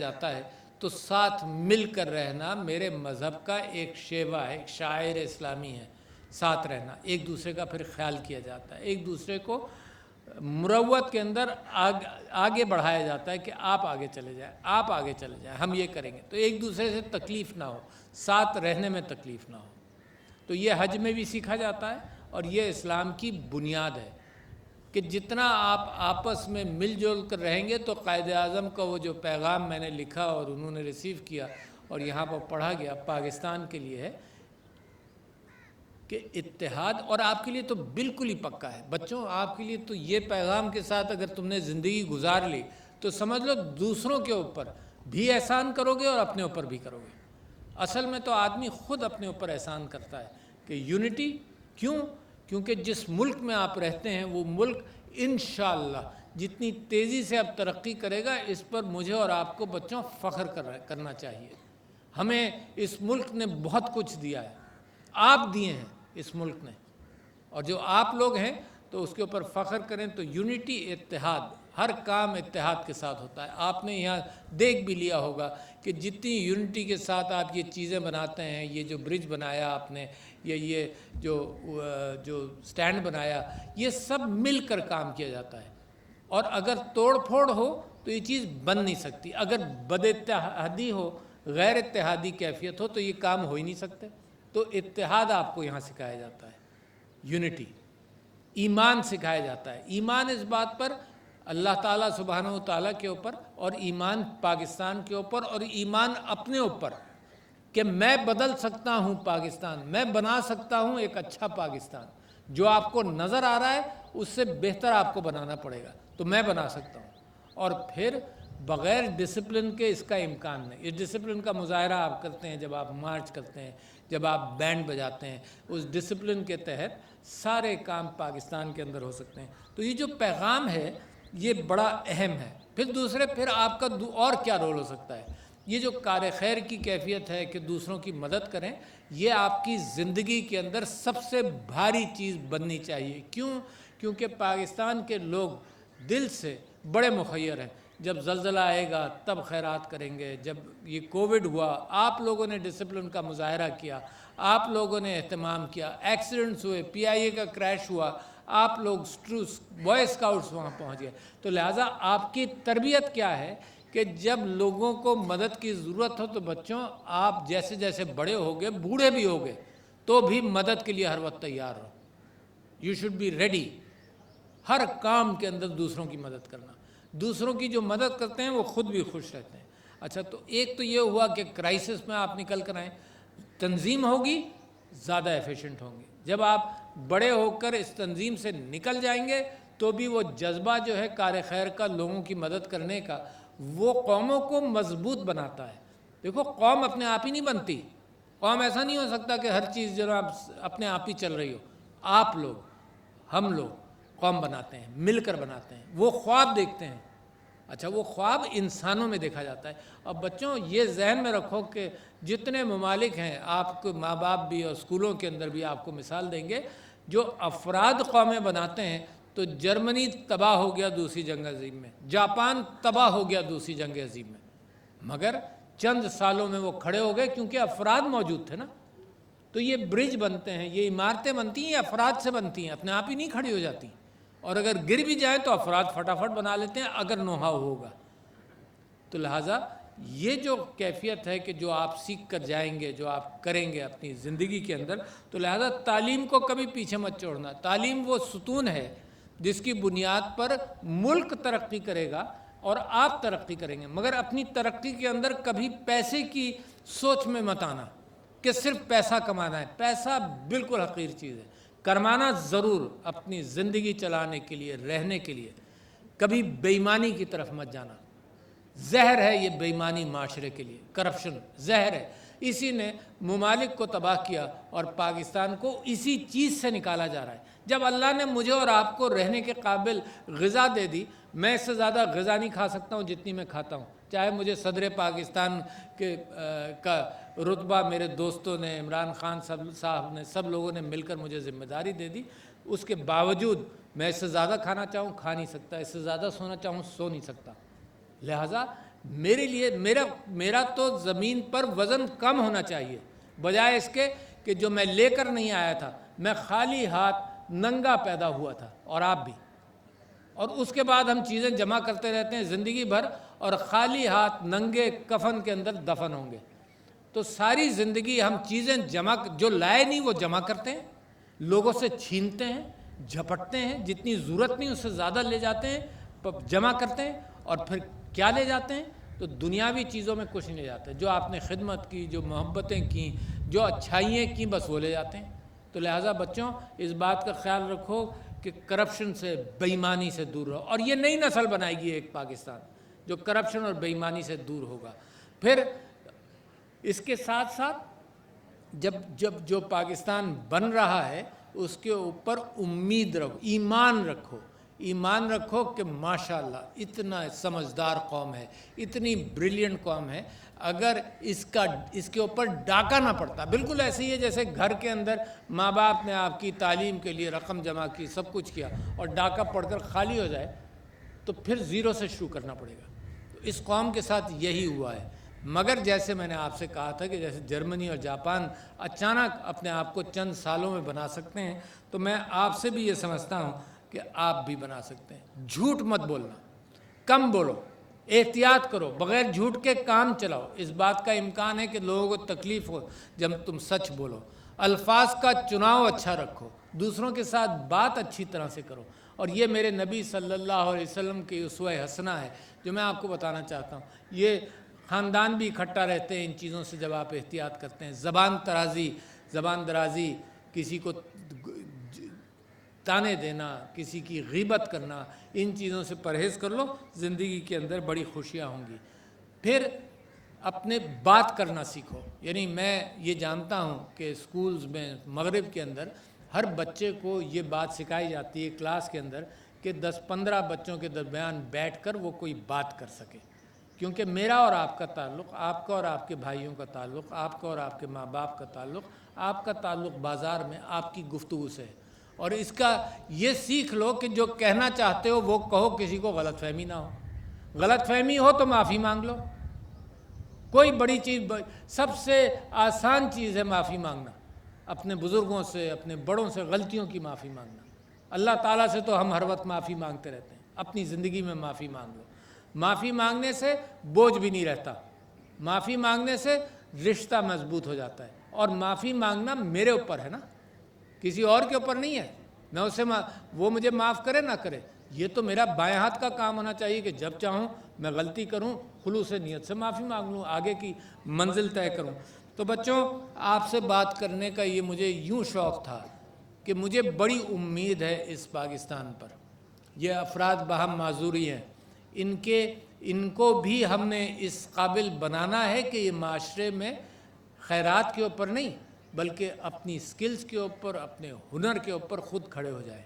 جاتا ہے تو ساتھ مل کر رہنا میرے مذہب کا ایک شیوا ہے، ایک شاعر اسلامی ہے، ساتھ رہنا، ایک دوسرے کا پھر خیال کیا جاتا ہے، ایک دوسرے کو مروت کے اندر آگے بڑھایا جاتا ہے کہ آپ آگے چلے جائیں، آپ آگے چلے جائیں، ہم یہ کریں گے، تو ایک دوسرے سے تکلیف نہ ہو، ساتھ رہنے میں تکلیف نہ ہو۔ تو یہ حج میں بھی سیکھا جاتا ہے اور یہ اسلام کی بنیاد ہے کہ جتنا آپ آپس میں مل جل کر رہیں گے تو قائد اعظم کا وہ جو پیغام میں نے لکھا اور انہوں نے ریسیو کیا اور یہاں پر پڑھا گیا پاکستان کے لیے ہے کہ اتحاد، اور آپ کے لیے تو بالکل ہی پکا ہے بچوں، آپ کے لیے تو یہ پیغام کے ساتھ اگر تم نے زندگی گزار لی تو سمجھ لو دوسروں کے اوپر بھی احسان کرو گے اور اپنے اوپر بھی کرو گے۔ اصل میں تو آدمی خود اپنے اوپر احسان کرتا ہے کہ یونٹی کیوں؟ کیونکہ جس ملک میں آپ رہتے ہیں وہ ملک انشاءاللہ جتنی تیزی سے اب ترقی کرے گا، اس پر مجھے اور آپ کو بچوں فخر کرنا چاہیے۔ ہمیں اس ملک نے بہت کچھ دیا ہے، آپ دیے ہیں اس ملک نے، اور جو آپ لوگ ہیں تو اس کے اوپر فخر کریں۔ تو یونٹی، اتحاد، ہر کام اتحاد کے ساتھ ہوتا ہے۔ آپ نے یہاں دیکھ بھی لیا ہوگا کہ جتنی یونٹی کے ساتھ آپ یہ چیزیں بناتے ہیں، یہ جو برج بنایا آپ نے، یہ جو سٹینڈ بنایا، یہ سب مل کر کام کیا جاتا ہے، اور اگر توڑ پھوڑ ہو تو یہ چیز بن نہیں سکتی۔ اگر بد اتحادی ہو، غیر اتحادی کیفیت ہو تو یہ کام ہو ہی نہیں سکتے۔ تو اتحاد آپ کو یہاں سکھایا جاتا ہے، یونٹی۔ ایمان سکھایا جاتا ہے، ایمان اس بات پر اللہ تعالیٰ سبحانہ و تعالیٰ کے اوپر، اور ایمان پاکستان کے اوپر، اور ایمان اپنے اوپر کہ میں بدل سکتا ہوں پاکستان، میں بنا سکتا ہوں ایک اچھا پاکستان۔ جو آپ کو نظر آ رہا ہے اس سے بہتر آپ کو بنانا پڑے گا، تو میں بنا سکتا ہوں۔ اور پھر بغیر ڈسپلن کے اس کا امکان نہیں۔ اس ڈسپلن کا مظاہرہ آپ کرتے ہیں جب آپ مارچ کرتے ہیں، جب آپ بینڈ بجاتے ہیں، اس ڈسپلن کے تحت سارے کام پاکستان کے اندر ہو سکتے ہیں۔ تو یہ جو پیغام ہے یہ بڑا اہم ہے۔ پھر آپ کا اور کیا رول ہو سکتا ہے؟ یہ جو کار خیر کی کیفیت ہے کہ دوسروں کی مدد کریں، یہ آپ کی زندگی کے اندر سب سے بھاری چیز بننی چاہیے۔ کیوں؟ کیونکہ پاکستان کے لوگ دل سے بڑے مخیر ہیں۔ جب زلزلہ آئے گا تب خیرات کریں گے، جب یہ کووڈ ہوا آپ لوگوں نے ڈسپلن کا مظاہرہ کیا، آپ لوگوں نے اہتمام کیا، ایکسیڈنٹس ہوئے، پی آئی اے کا کریش ہوا، آپ لوگ بوائے اسکاؤٹس وہاں پہنچ گئے۔ تو لہٰذا آپ کی تربیت کیا ہے کہ جب لوگوں کو مدد کی ضرورت ہو تو بچوں آپ جیسے جیسے بڑے ہوگے، بوڑھے بھی ہوگے، تو بھی مدد کے لیے ہر وقت تیار رہو۔ یو شوڈ بی ریڈی، ہر کام کے اندر دوسروں کی مدد کرنا۔ دوسروں کی جو مدد کرتے ہیں وہ خود بھی خوش رہتے ہیں۔ اچھا، تو ایک تو یہ ہوا کہ کرائسس میں آپ نکل کر آئیں، تنظیم ہوگی زیادہ ایفیشنٹ ہوں گے۔ جب آپ بڑے ہو کر اس تنظیم سے نکل جائیں گے تو بھی وہ جذبہ جو ہے کار خیر کا، لوگوں کی مدد کرنے کا، وہ قوموں کو مضبوط بناتا ہے۔ دیکھو قوم اپنے آپ ہی نہیں بنتی، قوم ایسا نہیں ہو سکتا کہ ہر چیز جناب اپنے آپ ہی چل رہی ہو۔ آپ لوگ، ہم لوگ قوم بناتے ہیں، مل کر بناتے ہیں، وہ خواب دیکھتے ہیں۔ اچھا، وہ خواب انسانوں میں دیکھا جاتا ہے۔ اب بچوں یہ ذہن میں رکھو کہ جتنے ممالک ہیں، آپ کو ماں باپ بھی اور اسکولوں کے اندر بھی آپ کو مثال دیں گے، جو افراد قومیں بناتے ہیں، تو جرمنی تباہ ہو گیا دوسری جنگ عظیم میں، جاپان تباہ ہو گیا دوسری جنگ عظیم میں، مگر چند سالوں میں وہ کھڑے ہو گئے کیونکہ افراد موجود تھے نا۔ تو یہ برج بنتے ہیں، یہ عمارتیں بنتی ہیں، یہ افراد سے بنتی ہیں، اپنے آپ ہی نہیں کھڑی ہو جاتی، اور اگر گر بھی جائیں تو افراد فٹافٹ بنا لیتے ہیں اگر نو-ہاؤ ہوگا۔ تو لہٰذا یہ جو کیفیت ہے کہ جو آپ سیکھ کر جائیں گے، جو آپ کریں گے اپنی زندگی کے اندر، تو لہٰذا تعلیم کو کبھی پیچھے مت چھوڑنا۔ تعلیم وہ ستون ہے جس کی بنیاد پر ملک ترقی کرے گا اور آپ ترقی کریں گے، مگر اپنی ترقی کے اندر کبھی پیسے کی سوچ میں مت آنا کہ صرف پیسہ کمانا ہے۔ پیسہ بالکل حقیر چیز ہے، کمانا ضرور، اپنی زندگی چلانے کے لیے، رہنے کے لیے۔ کبھی بے ایمانی کی طرف مت جانا، زہر ہے یہ بے ایمانی معاشرے کے لیے، کرپشن زہر ہے۔ اسی نے ممالک کو تباہ کیا اور پاکستان کو اسی چیز سے نکالا جا رہا ہے۔ جب اللہ نے مجھے اور آپ کو رہنے کے قابل غذا دے دی، میں اس سے زیادہ غذا نہیں کھا سکتا ہوں جتنی میں کھاتا ہوں، چاہے مجھے صدر پاکستان کا رتبہ میرے دوستوں نے، عمران خان صاحب نے، سب لوگوں نے مل کر مجھے ذمہ داری دے دی، اس کے باوجود میں اس سے زیادہ کھانا چاہوں کھا نہیں سکتا، اس سے زیادہ سونا چاہوں سو نہیں سکتا۔ لہٰذا میرے لیے میرا تو زمین پر وزن کم ہونا چاہیے، بجائے اس کے کہ جو میں لے کر نہیں آیا تھا، میں خالی ہاتھ ننگا پیدا ہوا تھا، اور آپ بھی، اور اس کے بعد ہم چیزیں جمع کرتے رہتے ہیں زندگی بھر، اور خالی ہاتھ ننگے کفن کے اندر دفن ہوں گے۔ تو ساری زندگی ہم چیزیں جو لائے نہیں وہ جمع کرتے ہیں، لوگوں سے چھینتے ہیں، جھپٹتے ہیں، جتنی ضرورت نہیں اس سے زیادہ لے جاتے ہیں، جمع کرتے ہیں، اور پھر کیا لے جاتے ہیں؟ تو دنیاوی چیزوں میں کچھ نہیں لے جاتے، جو آپ نے خدمت کی، جو محبتیں کی، جو اچھائیاں کی، بس وہ لے جاتے ہیں۔ تو لہٰذا بچوں اس بات کا خیال رکھو کہ کرپشن سے، بے ایمانی سے دور رہو، اور یہ نئی نسل بنائے گی ایک پاکستان جو کرپشن اور بے ایمانی سے دور ہوگا۔ پھر اس کے ساتھ ساتھ جب جو پاکستان بن رہا ہے اس کے اوپر امید رکھو، ایمان رکھو کہ ماشاءاللہ اتنا سمجھدار قوم ہے، اتنی بریلینٹ قوم ہے، اگر اس کے اوپر ڈاکہ نہ پڑتا، بالکل ایسے ہی ہے جیسے گھر کے اندر ماں باپ نے آپ کی تعلیم کے لیے رقم جمع کی، سب کچھ کیا، اور ڈاکہ پڑھ کر خالی ہو جائے تو پھر زیرو سے شروع کرنا پڑے گا۔ تو اس قوم کے ساتھ یہی ہوا ہے، مگر جیسے میں نے آپ سے کہا تھا کہ جیسے جرمنی اور جاپان اچانک اپنے آپ کو چند سالوں میں بنا سکتے ہیں، تو میں آپ سے بھی یہ سمجھتا ہوں کہ آپ بھی بنا سکتے ہیں۔ جھوٹ مت بولنا، کم بولو، احتیاط کرو، بغیر جھوٹ کے کام چلاؤ۔ اس بات کا امکان ہے کہ لوگوں کو تکلیف ہو جب تم سچ بولو۔ الفاظ کا چناؤ اچھا رکھو، دوسروں کے ساتھ بات اچھی طرح سے کرو، اور یہ میرے نبی صلی اللہ علیہ وسلم کی اسوہ حسنہ ہے جو میں آپ کو بتانا چاہتا ہوں۔ یہ خاندان بھی اکٹھا رہتے ہیں ان چیزوں سے جب آپ احتیاط کرتے ہیں۔ زبان درازی، کسی کو تانے دینا، کسی کی غیبت کرنا، ان چیزوں سے پرہیز کر لو، زندگی کے اندر بڑی خوشیاں ہوں گی۔ پھر اپنے بات کرنا سیکھو، یعنی میں یہ جانتا ہوں کہ اسکولز میں مغرب کے اندر ہر بچے کو یہ بات سکھائی جاتی ہے کلاس کے اندر کہ 10-15 بچوں کے درمیان بیٹھ کر وہ کوئی بات کر سکے، کیونکہ میرا اور آپ کا تعلق، آپ کا اور آپ کے بھائیوں کا تعلق، آپ کا اور آپ کے ماں باپ کا تعلق، آپ کا تعلق بازار میں آپ کی گفتگو سے ہے، اور اس کا یہ سیکھ لو کہ جو کہنا چاہتے ہو وہ کہو، کسی کو غلط فہمی نہ ہو، غلط فہمی ہو تو معافی مانگ لو، کوئی بڑی چیز، سب سے آسان چیز ہے معافی مانگنا، اپنے بزرگوں سے، اپنے بڑوں سے غلطیوں کی معافی مانگنا۔ اللہ تعالیٰ سے تو ہم ہر وقت معافی مانگتے رہتے ہیں، اپنی زندگی میں معافی مانگ لو۔ معافی مانگنے سے بوجھ بھی نہیں رہتا، معافی مانگنے سے رشتہ مضبوط ہو جاتا ہے، اور معافی مانگنا میرے اوپر ہے نا، کسی اور کے اوپر نہیں ہے۔ میں اسے وہ مجھے معاف کرے نہ کرے، یہ تو میرا بائیں ہاتھ کا کام ہونا چاہیے کہ جب چاہوں میں غلطی کروں، خلوص نیت سے معافی مانگ لوں، آگے کی منزل طے کروں۔ تو بچوں، آپ سے بات کرنے کا یہ مجھے یوں شوق تھا کہ مجھے بڑی امید ہے اس پاکستان پر۔ یہ افراد باہم معذوری ہیں، ان کو بھی ہم نے اس قابل بنانا ہے کہ یہ معاشرے میں خیرات کے اوپر نہیں بلکہ اپنی سکلز کے اوپر، اپنے ہنر کے اوپر خود کھڑے ہو جائیں۔